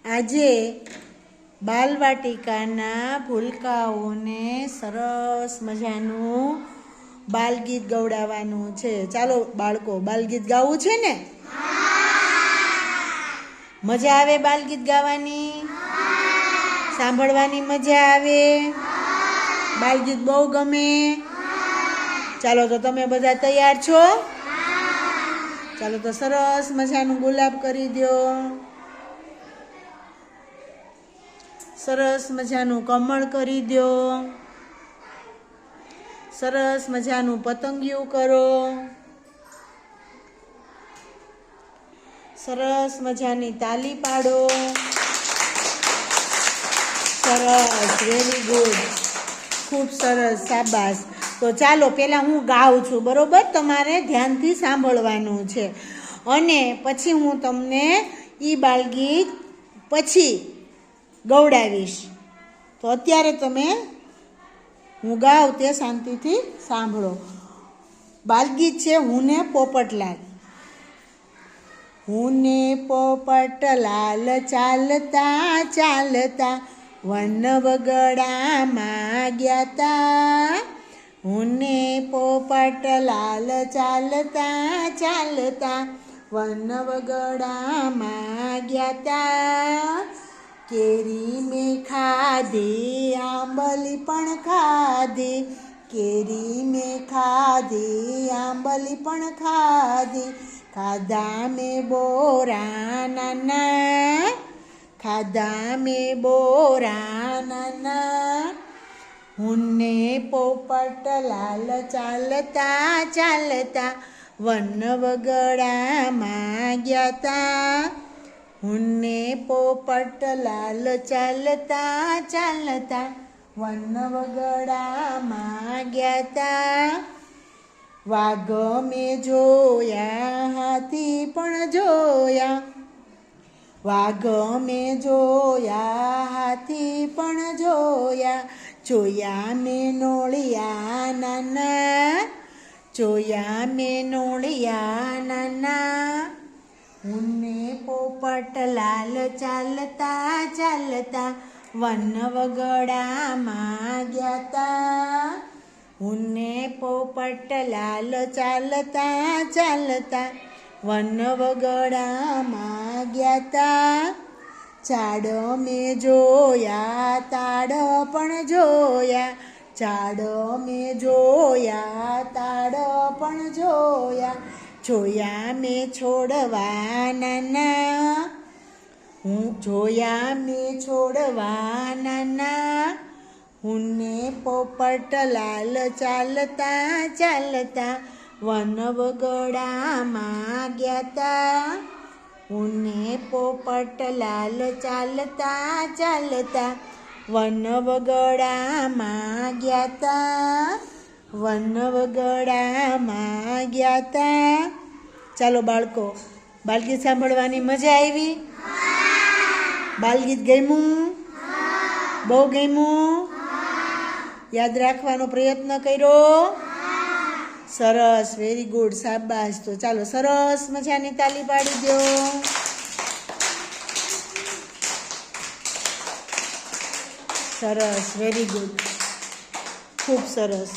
આજે બાલવાટિકાના ભૂલકાઓને સરસ મજાનું બાલગીત ગવડાવવાનું છે. ચાલો બાળકો, બાલગીત ગાવું છે ને? મજા આવે બાલગીત ગાવાની? સાંભળવાની મજા આવે? બાલગીત બહુ ગમે? ચાલો તો તમે બધા તૈયાર છો? ચાલો તો સરસ મજાનું ગુલાબ કરી દો, સરસ મજાનું કમળ કરી દો, સરસ મજાનું પતંગિયું કરો, સરસ મજાની તાલી પાડો. સરસ, વેરી ગુડ, ખૂબ સરસ, શાબાશ. તો ચાલો પહેલાં હું ગાઉં છું, બરોબર? તમારે ધ્યાનથી સાંભળવાનું છે અને પછી હું તમને એ બાલગીત પછી ગવડાવીશ. તો અત્યારે તમે હું ગાઉં તે શાંતિથી સાંભળો. બાલગીત છે હું ને પોપટલાલ. હું ને પોપટલાલ ચાલતા ચાલતા વન વગડામાં ગયા તા. હું ને પોપટલાલ ચાલતા ચાલતા વન વગડામાં ગયા તા. કેરી મેં ખાધી, આંબલી પણ ખાધી, કેરી મેં ખાધી, આંબલી પણ ખાધી, ખાધા મેં બોરા નાના, ખાધા મેં બોરા નાના. હું ને પોપટલાલ ચાલતા ચાલતા વન વગડામાં ગયા તા. હું ને પોપટલાલ ચાલતા ચાલતા વન વગડામાં ગયા તા. વાઘ મેં જોયા, હાથી પણ જોયા, વાઘ મેં જોયા, હાથી પણ જોયા, જોયા મેં નોળિયા નાના, જોયા મેં નોળિયા નાના. હું ને પોપટલાલ ચાલતા ચાલતા વન વગડામાં ગયા તા. હું ને પોપટલાલ ચાલતા ચાલતા વન વગડામાં ગયા તા. ઝાડ મેં જોયા, તાડ પણ જોયા, ઝાડ મેં જોયા, તાડ પણ જોયા, જોયા મેં છોડવા નાના, હું જોયા મેં છોડવા નાના. હું ને પોપટલાલ ચાલતા ચાલતા વન વગડામાં ગયા તા. હું ને પોપટલાલ ચાલતા ચાલતા વન વગડામાં ગયા તા, વન વગડામાં ગયા તા. ચાલો બાળકો, બાલગીત સાંભળવાની મજા આવી? બાલગીત ગમ્યું? બહુ ગમ્યું? યાદ રાખવાનો પ્રયત્ન કર્યો? સરસ, વેરી ગુડ, શાબાશ. તો ચાલો સરસ મજાની તાલી પાડી દો. સરસ, વેરી ગુડ, ખૂબ સરસ.